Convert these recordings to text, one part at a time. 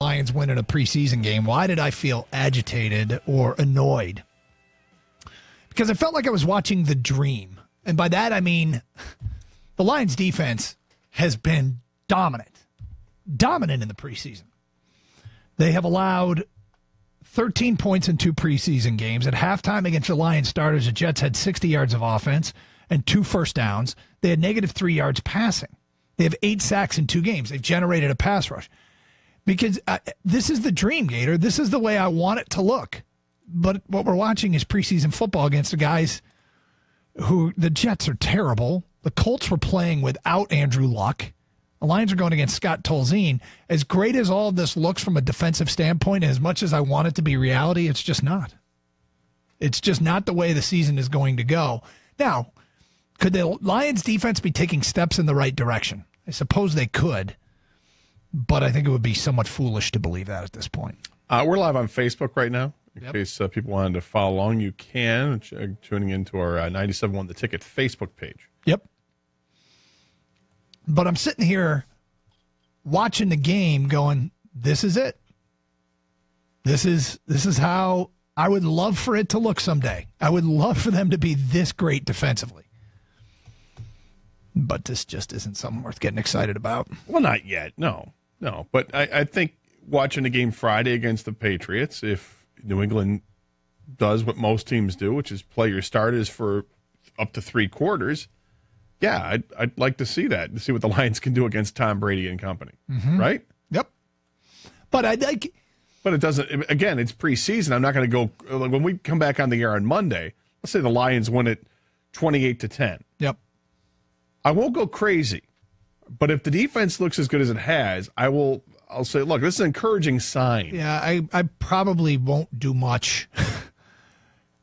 Lions win in a preseason game, why did I feel agitated or annoyed? Because I felt like I was watching The Dream. And by that, I mean the Lions defense has been dominant in the preseason. They have allowed 13 points in 2 preseason games. At halftime against the Lions starters, the Jets had 60 yards of offense and 2 first downs. They had negative 3 yards passing. They have 8 sacks in 2 games. They've generated a pass rush. Because this is the dream, Gator. This is the way I want it to look. But what we're watching is preseason football against the guys who the Jets are terrible. The Colts were playing without Andrew Luck. The Lions are going against Scott Tolzien. As great as all of this looks from a defensive standpoint, and as much as I want it to be reality, it's just not. It's just not the way the season is going to go. Now, could the Lions defense be taking steps in the right direction? I suppose they could. But I think it would be somewhat foolish to believe that at this point. We're live on Facebook right now. In case people wanted to follow along, you can. Tuning into our 97.1 The Ticket Facebook page. Yep. But I'm sitting here watching the game going, this is it. This is how I would love for it to look someday. I would love for them to be this great defensively. But this just isn't something worth getting excited about. Well, not yet. No. But I think watching the game Friday against the Patriots, if New England does what most teams do, which is play your starters for up to 3 quarters, yeah, I'd like to see that, to see what the Lions can do against Tom Brady and company, right? Yep. But I'd like... But it doesn't, again, it's preseason. I'm not going to go, when we come back on the air on Monday, let's say the Lions win it 28-10. Yep. I won't go crazy. But if the defense looks as good as it has, I'll say, look, this is an encouraging sign. Yeah, I probably won't do much.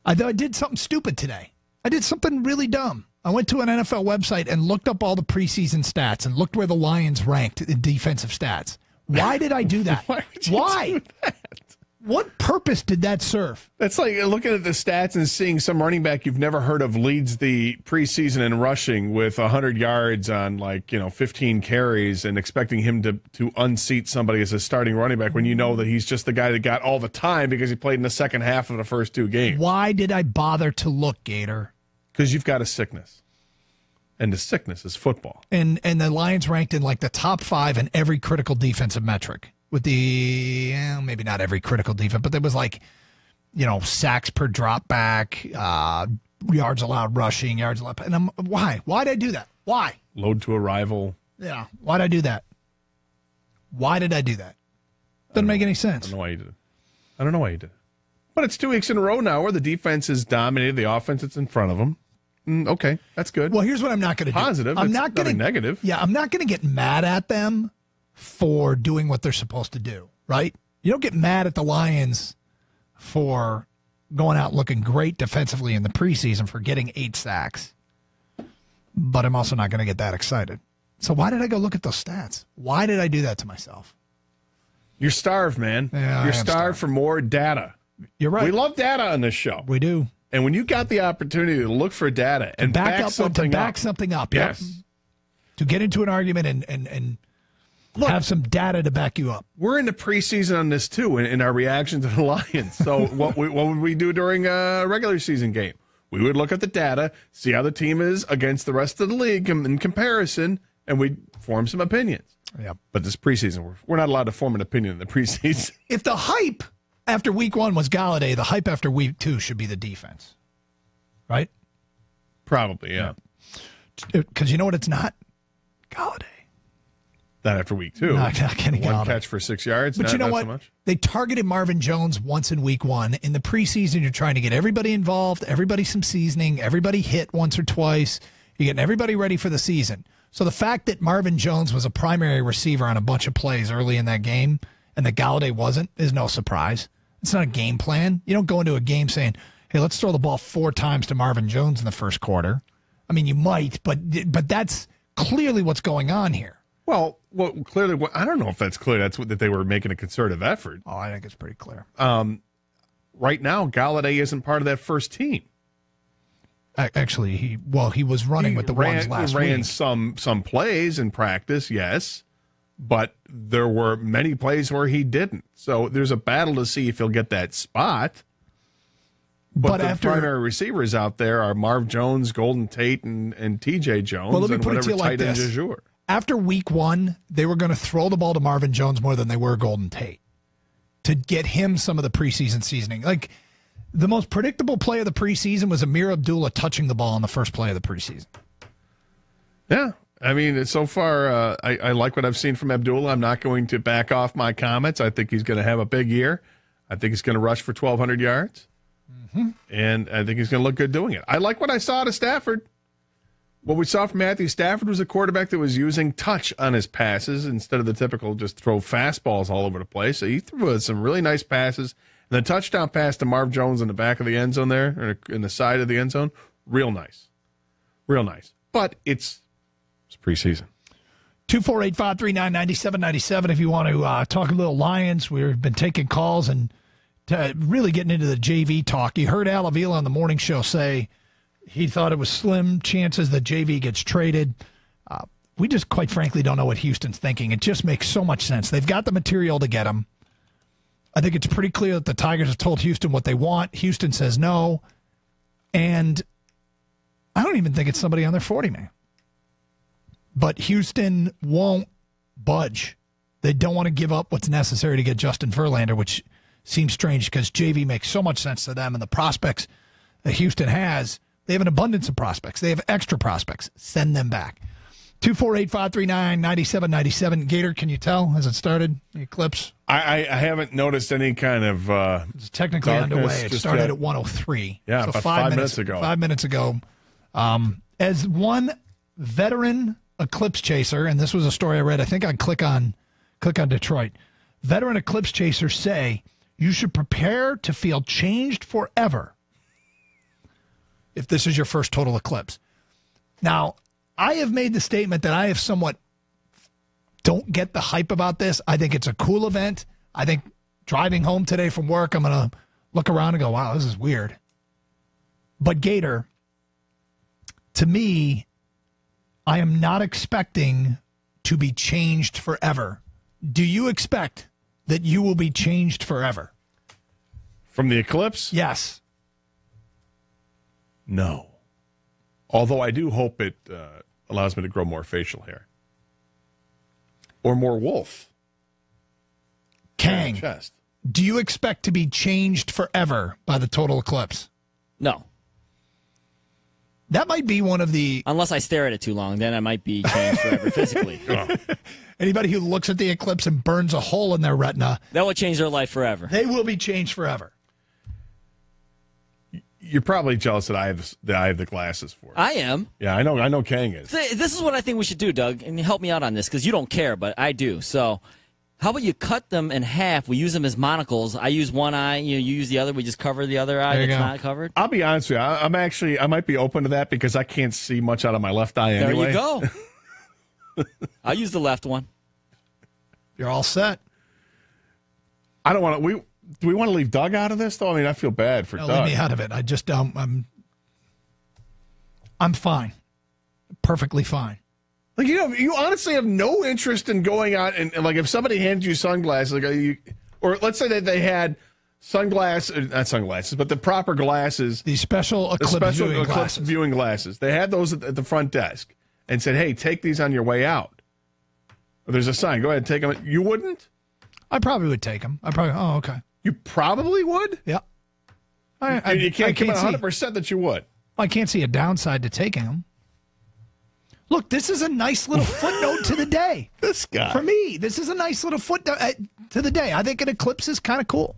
I did something stupid today. I did something really dumb. I went to an NFL website and looked up all the preseason stats and looked where the Lions ranked in defensive stats. Why did I do that? Why would you do that? What purpose did that serve? That's like looking at the stats and seeing some running back you've never heard of leads the preseason in rushing with 100 yards on 15 carries and expecting him to unseat somebody as a starting running back when you know that he's just the guy that got all the time because he played in the second half of the first 2 games. Why did I bother to look, Gator? Because you've got a sickness. And the sickness is football. And the Lions ranked in the top 5 in every critical defensive metric. With maybe not every critical defense, but there was sacks per drop back, yards allowed rushing, yards allowed. And why? Why did I do that? Why? Load to a rival. Yeah. Why did I do that? Wwhy did I do that? Doesn't make any sense. I don't know why you did it. But it's 2 weeks in a row now where the defense has dominated the offense that's in front of them. Okay, that's good. Well, here's what I'm not going to do. Positive. I'm not going to negative. Yeah, I'm not going to get mad at them for doing what they're supposed to do, right? You don't get mad at the Lions for going out looking great defensively in the preseason for getting 8 sacks. But I'm also not going to get that excited. So why did I go look at those stats? Why did I do that to myself? You're starved, man. Yeah, You're starved for more data. You're right. We love data on this show. We do. And when you got the opportunity to look for data and back something up. Yes. Yep. To get into an argument and look, have some data to back you up. We're in the preseason on this, too, in our reaction to the Lions. So what would we do during a regular season game? We would look at the data, see how the team is against the rest of the league in comparison, and we'd form some opinions. Yep. But this preseason, we're not allowed to form an opinion in the preseason. If the hype after week 1 was Galladay, the hype after week 2 should be the defense. Right? Probably, yeah. Because you know what it's not? Galladay. Not after week 2. Not getting One catch for 6 yards. But you know what? So much. They targeted Marvin Jones once in week 1. In the preseason, you're trying to get everybody involved, everybody some seasoning, everybody hit once or twice. You're getting everybody ready for the season. So the fact that Marvin Jones was a primary receiver on a bunch of plays early in that game and that Galladay wasn't is no surprise. It's not a game plan. You don't go into a game saying, hey, let's throw the ball 4 times to Marvin Jones in the first quarter. I mean, you might, but that's clearly what's going on here. Well, clearly, I don't know if that's clear. That's that they were making a concerted effort. Oh, I think it's pretty clear. Right now, Galladay isn't part of that first team. Actually, he was running with the ones last week. He ran some plays in practice, yes. but there were many plays where he didn't. So there's a battle to see if he'll get that spot. But the primary receivers out there are Marv Jones, Golden Tate, and T.J. Jones, let me and put it whatever to you like tight end this. du jour. After week 1, they were going to throw the ball to Marvin Jones more than they were Golden Tate to get him some of the preseason seasoning. Like, the most predictable play of the preseason was Amir Abdullah touching the ball on the first play of the preseason. Yeah. I mean, so far, I like what I've seen from Abdullah. I'm not going to back off my comments. I think he's going to have a big year. I think he's going to rush for 1,200 yards. Mm-hmm. And I think he's going to look good doing it. I like what I saw out of Stafford. What we saw from Matthew Stafford was a quarterback that was using touch on his passes instead of the typical just throw fastballs all over the place. So he threw some really nice passes. And the touchdown pass to Marv Jones in the back of the end zone there, or in the side of the end zone, real nice. Real nice. But it's preseason. 248-539-9797 if you want to talk a little Lions. We've been taking calls and really getting into the JV talk. You heard Al Avila on the morning show say he thought it was slim chances that JV gets traded. We just, quite frankly, don't know what Houston's thinking. It just makes so much sense. They've got the material to get him. I think it's pretty clear that the Tigers have told Houston what they want. Houston says no. And I don't even think it's somebody on their 40-man. But Houston won't budge. They don't want to give up what's necessary to get Justin Verlander, which seems strange because JV makes so much sense to them. And the prospects that Houston has, they have an abundance of prospects. They have extra prospects. Send them back. 248-539-9797. Gator, can you tell? Has it started? The eclipse? I haven't noticed any kind of it's technically underway. It started at 1:03. Yeah, so about 5 minutes ago. 5 minutes ago. As one veteran eclipse chaser, and this was a story I read, I think on Click on Detroit. Veteran eclipse chasers say you should prepare to feel changed forever if this is your first total eclipse. Now, I have made the statement that I have somewhat don't get the hype about this. I think it's a cool event. I think driving home today from work, I'm going to look around and go, wow, this is weird. But Gator, to me, I am not expecting to be changed forever. Do you expect that you will be changed forever? From the eclipse? Yes. No. Although I do hope it allows me to grow more facial hair. Or more wolf. Kang, chest. Do you expect to be changed forever by the total eclipse? No. That might be one of the... Unless I stare at it too long, then I might be changed forever physically. Anybody who looks at the eclipse and burns a hole in their retina... That will change their life forever. They will be changed forever. You're probably jealous that I have the glasses for it. I am. Yeah, I know Kang is. This is what I think we should do, Doug, and help me out on this, because you don't care, but I do. So how about you cut them in half? We use them as monocles. I use one eye, you use the other. We just cover the other eye that's not covered. I'll be honest with you. I might be open to that because I can't see much out of my left eye anyway. There you go. I'll use the left one. You're all set. I don't want to... Do we want to leave Doug out of this, though? I mean, I feel bad for Doug. Leave me out of it. I just, I'm fine. Perfectly fine. Like, you honestly have no interest in going out and like, if somebody hands you sunglasses, like, or let's say that they had not sunglasses, but the proper glasses. The special eclipse viewing glasses. They had those at the front desk and said, hey, take these on your way out. Or there's a sign. Go ahead and take them. You wouldn't? I probably would take them. Oh, okay. You probably would? Yeah. You can't come 100% that you would. I can't see a downside to taking them. Look, this is a nice little footnote to the day. This guy. For me, this is a nice little footnote to the day. I think an eclipse is kind of cool.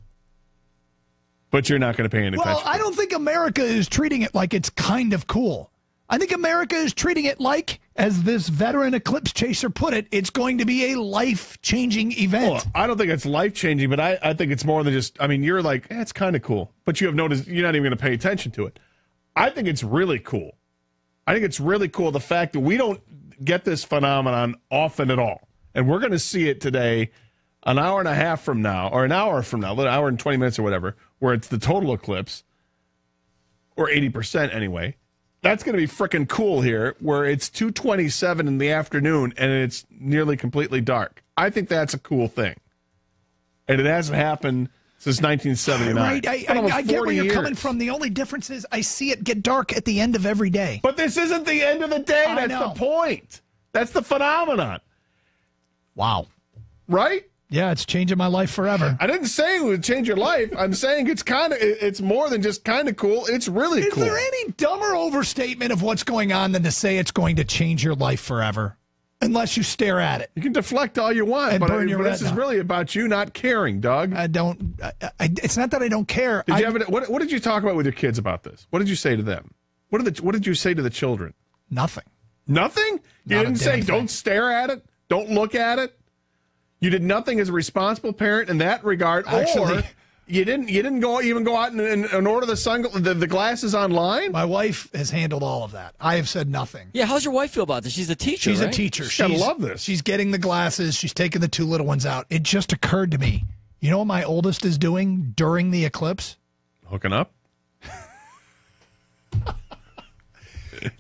But you're not going to pay any attention. Well, I don't think America is treating it like it's kind of cool. I think America is treating it like, as this veteran eclipse chaser put it, it's going to be a life-changing event. Well, I don't think it's life-changing, but I think it's more than just, I mean, you're like, it's kind of cool. But you have noticed, you're not even going to pay attention to it. I think it's really cool. I think it's really cool, the fact that we don't get this phenomenon often at all. And we're going to see it today, an hour and a half from now, or an hour from now, an hour and 20 minutes or whatever, where it's the total eclipse, or 80% anyway. That's going to be freaking cool here, where it's 2:27 in the afternoon and it's nearly completely dark. I think that's a cool thing. And it hasn't happened since 1979. Right, I get where you're coming from. The only difference is I see it get dark at the end of every day. But this isn't the end of the day. That's the point. That's the phenomenon. Wow. Right? Yeah, it's changing my life forever. I didn't say it would change your life. I'm saying it's more than just kind of cool. It's really cool. Is there any dumber overstatement of what's going on than to say it's going to change your life forever? Unless you stare at it. You can deflect all you want, but this is really about you not caring, Doug. It's not that I don't care. What did you talk about with your kids about this? What did you say to them? What did you say to the children? Nothing. Nothing? You didn't say don't stare at it, don't look at it. You did nothing as a responsible parent in that regard. Actually, or you didn't go out and order the glasses online. My wife has handled all of that. I have said nothing. Yeah, how's your wife feel about this? She's a teacher. She's right? a teacher. She's gotta love this. She's getting the glasses. She's taking the two little ones out. It just occurred to me. You know what my oldest is doing during the eclipse? Hooking up.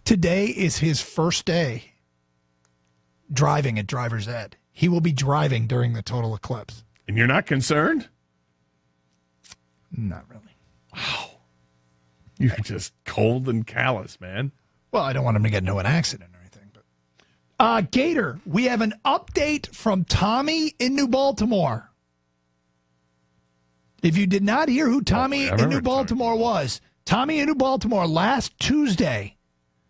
Today is his first day driving at driver's ed. He will be driving during the total eclipse. And you're not concerned? Not really. Wow. You're just cold and callous, man. Well, I don't want him to get into an accident or anything. But Gator, we have an update from Tommy in New Baltimore. If you did not hear who Tommy in New Baltimore was, Tommy in New Baltimore last Tuesday,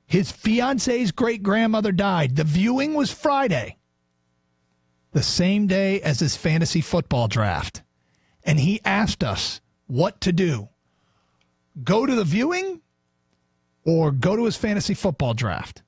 his fiance's great-grandmother died. The viewing was Friday, the same day as his fantasy football draft. And he asked us what to do. Go to the viewing or go to his fantasy football draft?